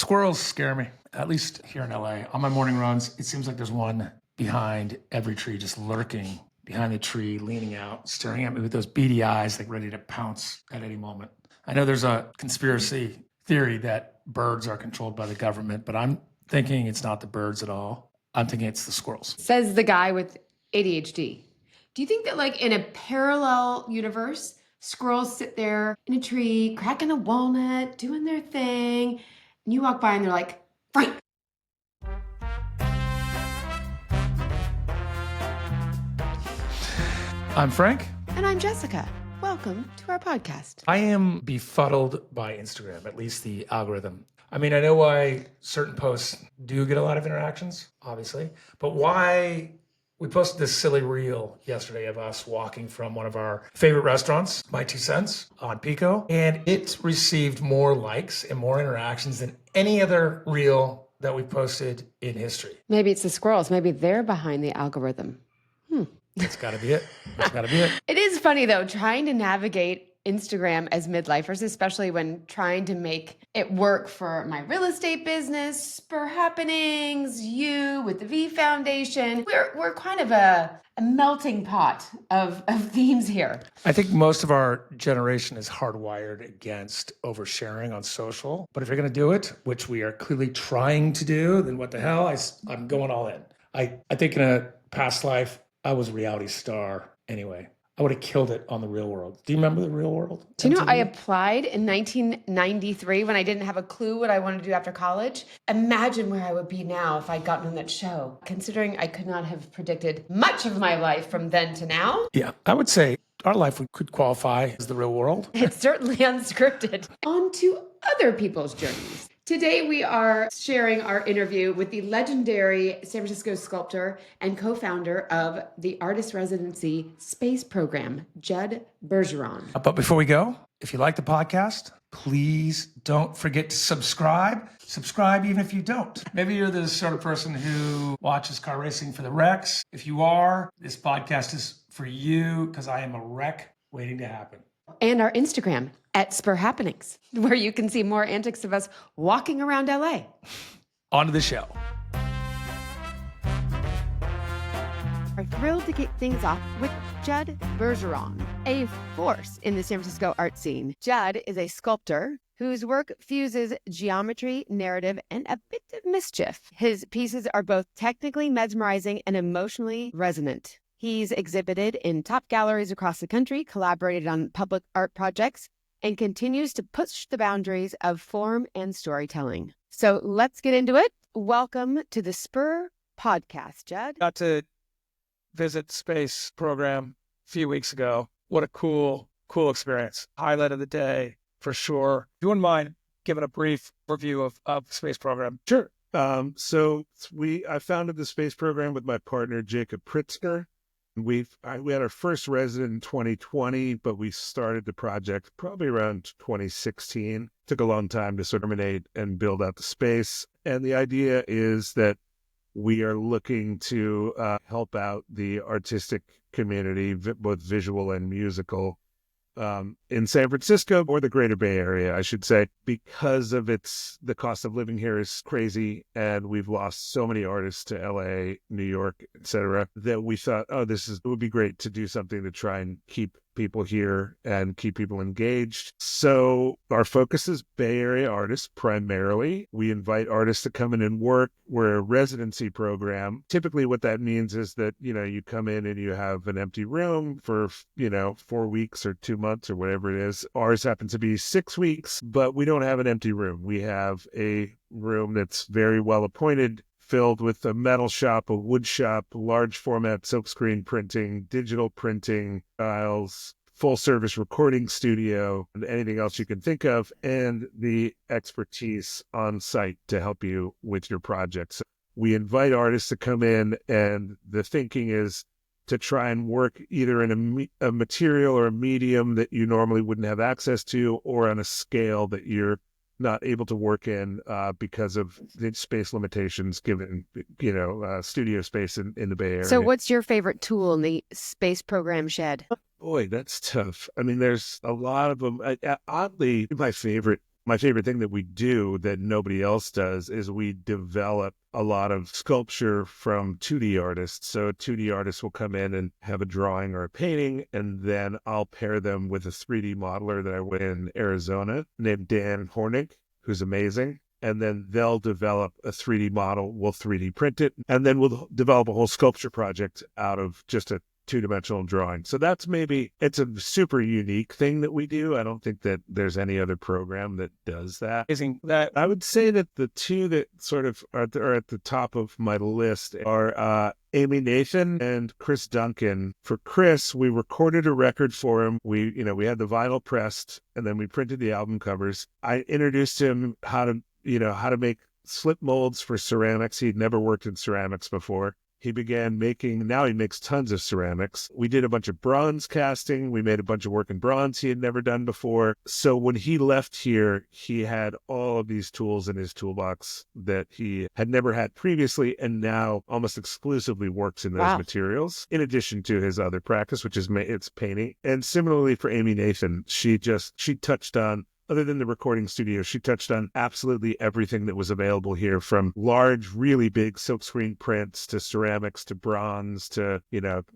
Squirrels scare me, at least here in LA. On my morning runs, it seems like there's one behind every tree, just lurking behind the tree, leaning out, staring at me with those beady eyes, like ready to pounce at any moment. I know there's a conspiracy theory that birds are controlled by the government, but I'm thinking it's not the birds at all. I'm thinking it's the squirrels. Says the guy with ADHD. Do you think that, like, in a parallel universe, squirrels sit there in a tree, cracking a walnut, doing their thing, and you walk by and they're like, Frank? I'm Frank. And I'm Jessica. Welcome to our podcast. I am befuddled by Instagram, at least the algorithm. I mean, I know why certain posts do get a lot of interactions, obviously, but why we posted this silly reel yesterday of us walking from one of our favorite restaurants, My Two Cents, on Pico, and it received more likes and more interactions than any other reel that we posted in history. Maybe it's the squirrels. Maybe they're behind the algorithm. That's got to be it. That's got to be it. It is funny, though, trying to navigate Instagram as midlifers, especially when trying to make it work for my real estate business, Spur Happenings, you with the V Foundation. We're kind of a melting pot of themes here. I think most of our generation is hardwired against oversharing on social. But if you're going to do it, which we are clearly trying to do, then what the hell? I'm going all in. I think in a past life, I was a reality star anyway. I would have killed it on The Real World. Do you remember The Real World? Do you know, MTV? I applied in 1993 when I didn't have a clue what I wanted to do after college. Imagine where I would be now if I'd gotten on that show, considering I could not have predicted much of my life from then to now. Yeah, I would say our life could qualify as The Real World. It's certainly unscripted. On to other people's journeys. Today, we are sharing our interview with the legendary San Francisco sculptor and co-founder of the Artist Residency Space Program, Jud Bergeron. But before we go, if you like the podcast, please don't forget to subscribe. Subscribe even if you don't. Maybe you're the sort of person who watches car racing for the wrecks. If you are, this podcast is for you because I am a wreck waiting to happen. And our Instagram at Spur Happenings, where you can see more antics of us walking around LA. On to the show. We're thrilled to kick things off with Jud Bergeron, a force in the San Francisco art scene. Jud is a sculptor whose work fuses geometry, narrative, and a bit of mischief. His pieces are both technically mesmerizing and emotionally resonant. He's exhibited in top galleries across the country, collaborated on public art projects, and continues to push the boundaries of form and storytelling. So let's get into it. Welcome to the Spur Podcast, Jud. Got to visit Space Program a few weeks ago. What a cool experience. Highlight of the day, for sure. If you wouldn't mind giving a brief review of Space Program. Sure. I founded the Space Program with my partner, Jacob Pritzker. We had our first resident in 2020, but we started the project probably around 2016. Took a long time to sort of terminate and build out the space. And the idea is that we are looking to help out the artistic community, both visual and musical, in San Francisco or the greater Bay Area, I should say, because of the cost of living here is crazy. And we've lost so many artists to LA, New York, etc., that we thought, it would be great to do something to try and keep people here and keep people engaged. So our focus is Bay Area artists primarily. We invite artists to come in and work. We're a residency program. Typically what that means is that, you come in and you have an empty room for, 4 weeks or 2 months or whatever it is. Ours happens to be 6 weeks, but we don't have an empty room. We have a room that's very well appointed, filled with a metal shop, a wood shop, large format silkscreen printing, digital printing, files, full service recording studio, and anything else you can think of, and the expertise on site to help you with your projects. We invite artists to come in, and the thinking is to try and work either in a material or a medium that you normally wouldn't have access to, or on a scale that you're not able to work in because of the space limitations given, studio space in the Bay Area. So what's your favorite tool in the Space Program shed? Boy, that's tough. I mean, there's a lot of them. Oddly, my favorite My favorite thing that we do that nobody else does is we develop a lot of sculpture from 2D artists. So a 2D artist will come in and have a drawing or a painting, and then I'll pair them with a 3D modeler that I went in Arizona named Dan Hornig, who's amazing. And then they'll develop a 3D model, we'll 3D print it, and then we'll develop a whole sculpture project out of just a two-dimensional drawing. So it's a super unique thing that we do. I don't think that there's any other program that does that. Amazing. That I would say that the two that sort of are at the top of my list are Amy Nathan and Chris Duncan. For Chris, we recorded a record for him. We had the vinyl pressed, and then we printed the album covers. I introduced him how to make slip molds for ceramics. He'd never worked in ceramics before. He began now he makes tons of ceramics. We did a bunch of bronze casting. We made a bunch of work in bronze he had never done before. So when he left here, he had all of these tools in his toolbox that he had never had previously, and now almost exclusively works in those materials, in addition to his other practice, which is it's painting. And similarly for Amy Nathan, she touched on, other than the recording studio, she touched on absolutely everything that was available here, from large, really big silkscreen prints to ceramics to bronze to,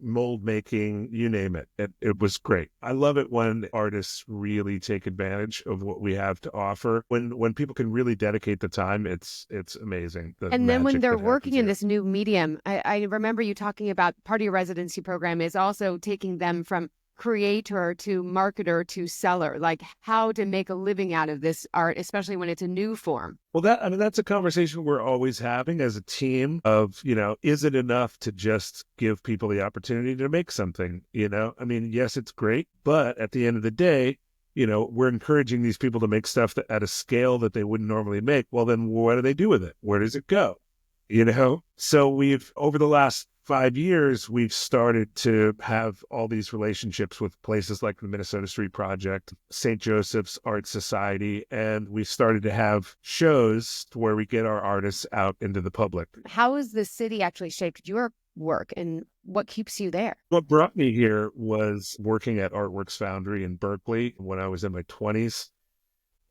mold making, you name it. It was great. I love it when artists really take advantage of what we have to offer. When people can really dedicate the time, it's amazing. And then when they're working in this new medium, I remember you talking about part of your residency program is also taking them from creator to marketer to seller, like how to make a living out of this art, especially when it's a new form. Well, that's a conversation we're always having as a team of, is it enough to just give people the opportunity to make something? Yes, it's great, but at the end of the day, we're encouraging these people to make stuff at a scale that they wouldn't normally make. Well, then what do they do with it? Where does it go? So over the last 5 years, we've started to have all these relationships with places like the Minnesota Street Project, St. Joseph's Art Society, and we've started to have shows where we get our artists out into the public. How has the city actually shaped your work, and what keeps you there? What brought me here was working at Artworks Foundry in Berkeley when I was in my 20s.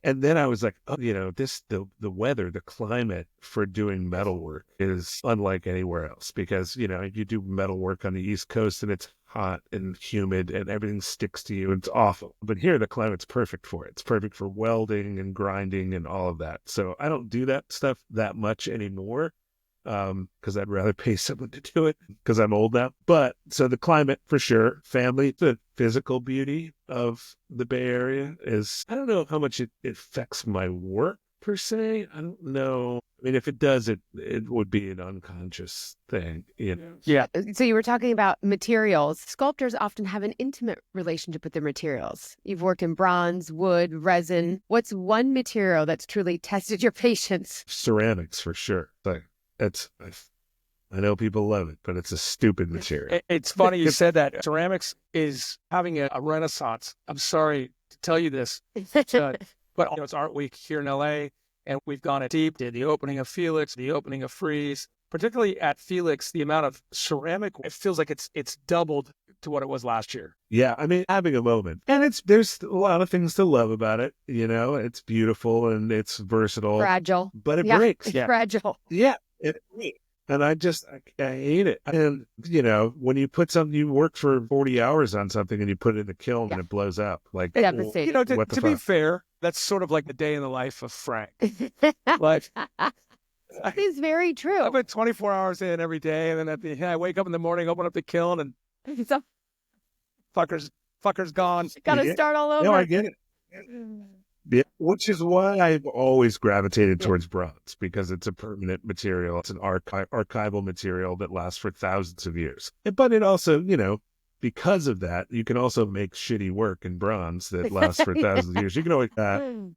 And then I was like, the weather, the climate for doing metalwork is unlike anywhere else, because, you do metalwork on the East Coast and it's hot and humid and everything sticks to you. And it's awful. But here, the climate's perfect for it. It's perfect for welding and grinding and all of that. So I don't do that stuff that much anymore, because I'd rather pay someone to do it because I'm old now. But so the climate for sure, family, the physical beauty of the Bay Area is, I don't know how much it affects my work per se. I don't know. I mean, if it does, it would be an unconscious thing, Yeah. So you were talking about materials. Sculptors often have an intimate relationship with their materials. You've worked in bronze, wood, resin. What's one material that's truly tested your patience? Ceramics for sure. I know people love it, but it's a stupid material. It's funny you said that. Ceramics is having a renaissance. I'm sorry to tell you this, but it's Art Week here in LA, and we've gone deep. Did the opening of Felix, the opening of Freeze, particularly at Felix, the amount of ceramic, it feels like it's doubled to what it was last year. Yeah, I mean, having a moment. And there's a lot of things to love about it. It's beautiful and it's versatile. Fragile. But it breaks. It's fragile. Yeah. And I hate it. And, when you put something, you work for 40 hours on something and you put it in the kiln and it blows up. Like, devastating. To be fair, that's sort of like the day in the life of Frank. Like, It is very true. I put 24 hours in every day, and then I wake up in the morning, open up the kiln, and fucker's gone. Gotta start all over. No, I get it. Yeah, which is why I've always gravitated towards bronze, because it's a permanent material. It's an archival material that lasts for thousands of years. But it also, because of that, you can also make shitty work in bronze that lasts for thousands of years. You can always,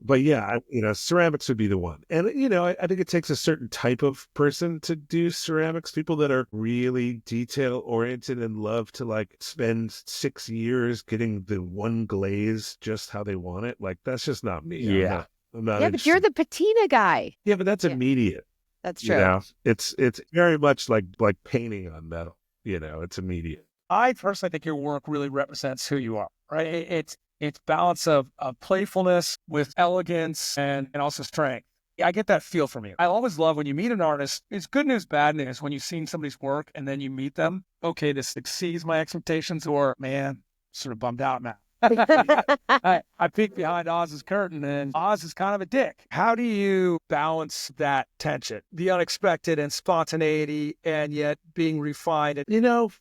but yeah, ceramics would be the one. And, I think it takes a certain type of person to do ceramics, people that are really detail oriented and love to spend 6 years getting the one glaze just how they want it. Like, that's just not me. Yeah. I'm not Yeah, but you're the patina guy. Yeah, but that's immediate. That's true. It's very much like painting on metal. It's immediate. I personally think your work really represents who you are, right? It's balance of playfulness with elegance and also strength. I get that feel from you. I always love when you meet an artist. It's good news, bad news when you've seen somebody's work and then you meet them. Okay, this exceeds my expectations, or man, sort of bummed out now. I peek behind Oz's curtain and Oz is kind of a dick. How do you balance that tension, the unexpected and spontaneity, and yet being refined?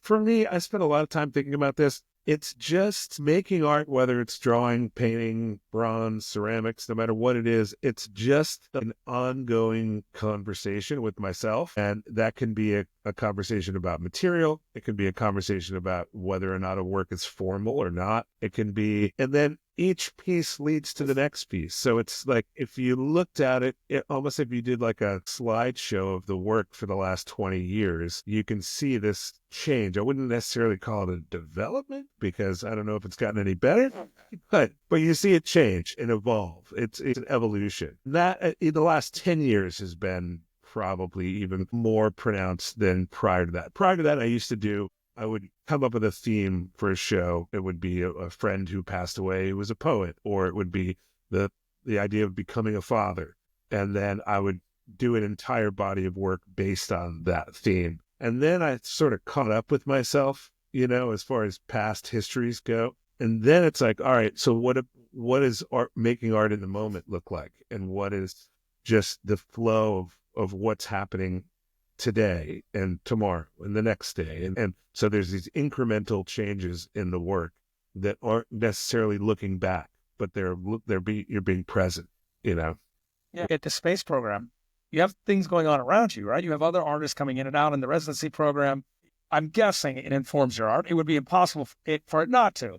For me, I spent a lot of time thinking about this. It's just making art, whether it's drawing, painting, bronze, ceramics, no matter what it is, it's just an ongoing conversation with myself. And that can be a conversation about material. It can be a conversation about whether or not a work is formal or not. It can be, and then each piece leads to the next piece. So it's like, if you looked at it, almost if you did like a slideshow of the work for the last 20 years, you can see this change. I wouldn't necessarily call it a development because I don't know if it's gotten any better, but you see it change and evolve. It's an evolution. That in the last 10 years has been probably even more pronounced than prior to that. Prior to that, I would come up with a theme for a show. It would be a friend who passed away who was a poet, or it would be the idea of becoming a father. And then I would do an entire body of work based on that theme. And then I sort of caught up with myself, as far as past histories go. And then it's like, all right, so what is making art in the moment look like? And what is just the flow of what's happening today and tomorrow and the next day. And so there's these incremental changes in the work that aren't necessarily looking back, but you're being present, Yeah. At the space program, you have things going on around you, right? You have other artists coming in and out in the residency program. I'm guessing it informs your art. It would be impossible for it not to.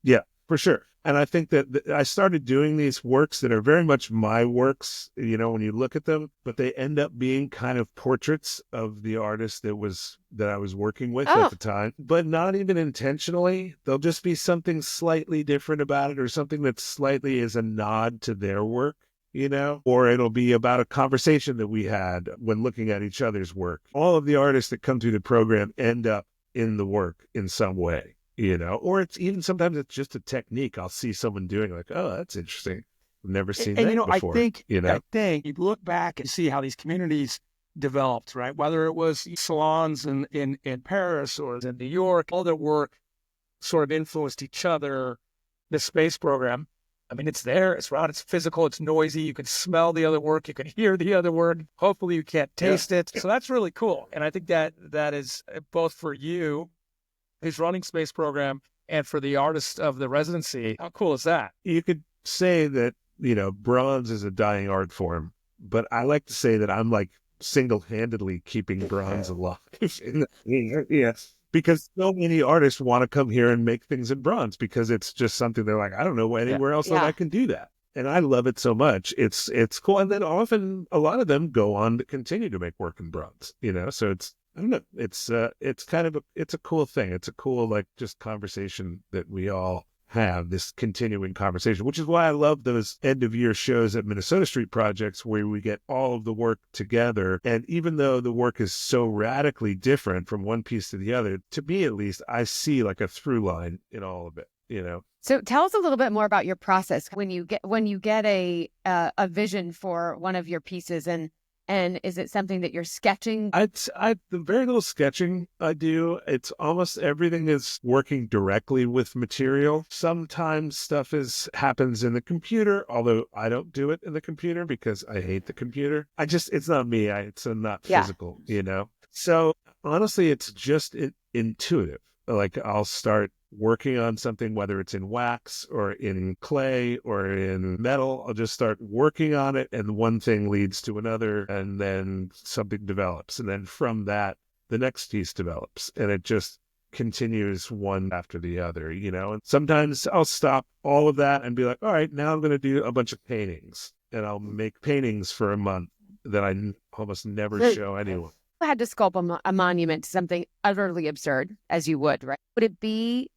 Yeah, for sure. And I think that I started doing these works that are very much my works, when you look at them, but they end up being kind of portraits of the artist that I was working with at the time, but not even intentionally. There'll just be something slightly different about it, or something that slightly is a nod to their work, or it'll be about a conversation that we had when looking at each other's work. All of the artists that come through the program end up in the work in some way. Or it's even sometimes it's just a technique. I'll see someone doing like, oh, that's interesting. I've never seen that before. I think you look back and see how these communities developed, right? Whether it was salons in Paris or in New York, all their work sort of influenced each other. The space program, I mean, it's there, it's around, it's physical, it's noisy. You can smell the other work, you can hear the other work. Hopefully you can't taste it. So that's really cool. And I think that is both for you, who's running space program, and for the artist of the residency. How cool is that? You could say that, bronze is a dying art form, but I like to say that I'm like single-handedly keeping bronze alive. Yes. Because so many artists want to come here and make things in bronze because it's just something they're like, I don't know anywhere else that I can do that. And I love it so much. It's cool. And then often a lot of them go on to continue to make work in bronze, so I don't know. It's kind of it's a cool thing. It's a cool, just conversation that we all have, this continuing conversation, which is why I love those end of year shows at Minnesota Street Projects where we get all of the work together. And even though the work is so radically different from one piece to the other, to me, at least, I see like a through line in all of it, So tell us a little bit more about your process when you get a vision for one of your pieces, and is it something that you're sketching? The very little sketching I do, it's almost everything is working directly with material. Sometimes stuff happens in the computer, although I don't do it in the computer because I hate the computer. It's not me. It's not physical, So honestly, it's just intuitive. Like I'll start working on something, whether it's in wax or in clay or in metal, I'll just start working on it, and one thing leads to another, and then something develops. And then from that, the next piece develops, and it just continues one after the other, And sometimes I'll stop all of that and be like, all right, now I'm going to do a bunch of paintings, and I'll make paintings for a month that I almost never show anyone. Had to sculpt a monument to something utterly absurd, as you would, right?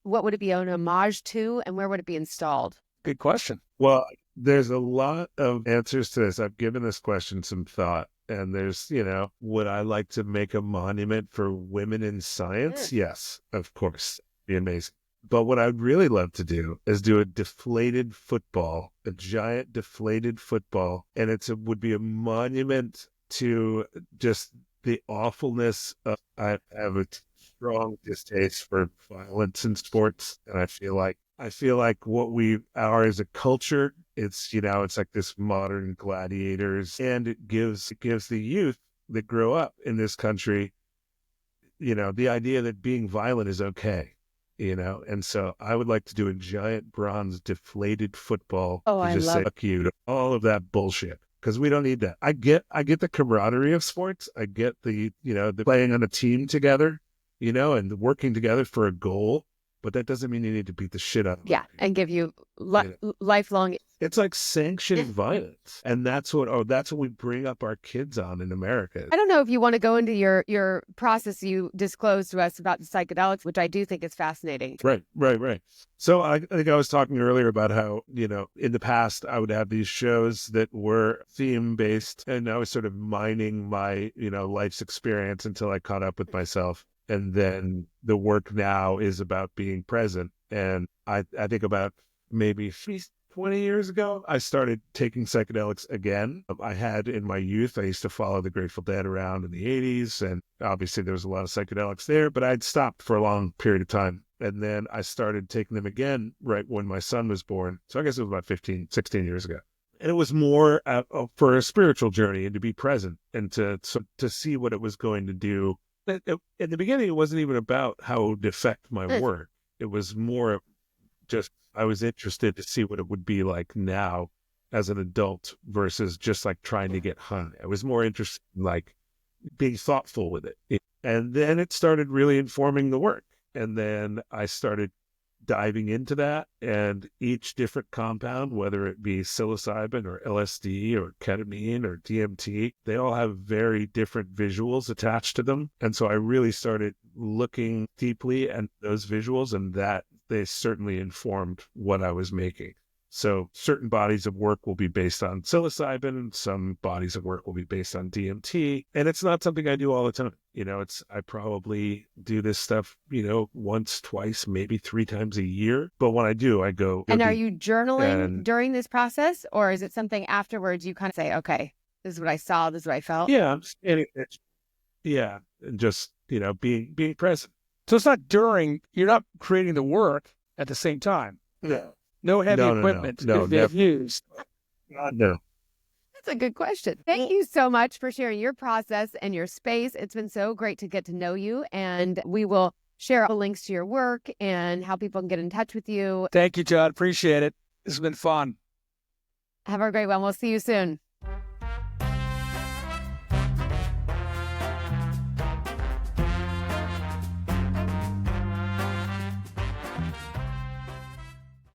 What would it be an homage to, and where would it be installed? Good question. Well, there's a lot of answers to this. I've given this question some thought, and there's, would I like to make a monument for women in science? Yes, of course. Be amazing. But what I'd really love to do is do a deflated football, a giant deflated football. And would be a monument to just the awfulness of, I have a strong distaste for violence in sports. And I feel like what we are as a culture, it's, it's like this modern gladiators, and it gives the youth that grow up in this country, the idea that being violent is okay. And so I would like to do a giant bronze deflated football Oh, to I just love say fuck you to all of that bullshit, because we don't need that. I get the camaraderie of sports. I get the playing on a team together, and working together for a goal. But that doesn't mean you need to beat the shit out of them. and give you lifelong. It's like sanctioned violence, and that's what we bring up our kids on in America. I don't know if you want to go into your process you disclosed to us about the psychedelics, which I do think is fascinating. Right. So I think I was talking earlier about how, in the past I would have these shows that were theme based, and I was sort of mining my, life's experience until I caught up with myself. And then the work now is about being present. And I think about maybe 20 years ago, I started taking psychedelics again. I had in my youth, I used to follow the Grateful Dead around in the 80s. And obviously there was a lot of psychedelics there, but I'd stopped for a long period of time. And then I started taking them again right when my son was born. So I guess it was about 15, 16 years ago. And it was more for a spiritual journey and to be present and to see what it was going to do. In the beginning, it wasn't even about how it would affect my work. It was more just I was interested to see what it would be like now as an adult versus just like trying to get high. I was more interested in like being thoughtful with it. And then it started really informing the work. And then I started diving into that, and each different compound, whether it be psilocybin or LSD or ketamine or DMT, they all have very different visuals attached to them. And so I really started looking deeply at those visuals, and that they certainly informed what I was making. So certain bodies of work will be based on psilocybin, some bodies of work will be based on DMT, and it's not something I do all the time. I probably do this stuff, once, twice, maybe 3 times a year. But when I do, I go. And are you journaling during this process, or is it something afterwards you kind of say, okay, this is what I saw, this is what I felt? Yeah, and just, being present. So it's not during, you're not creating the work at the same time. No heavy equipment is used. No. That's a good question. Thank you so much for sharing your process and your space. It's been so great to get to know you, and we will share the links to your work and how people can get in touch with you. Thank you, Jud. Appreciate it. This has been fun. Have a great one. We'll see you soon.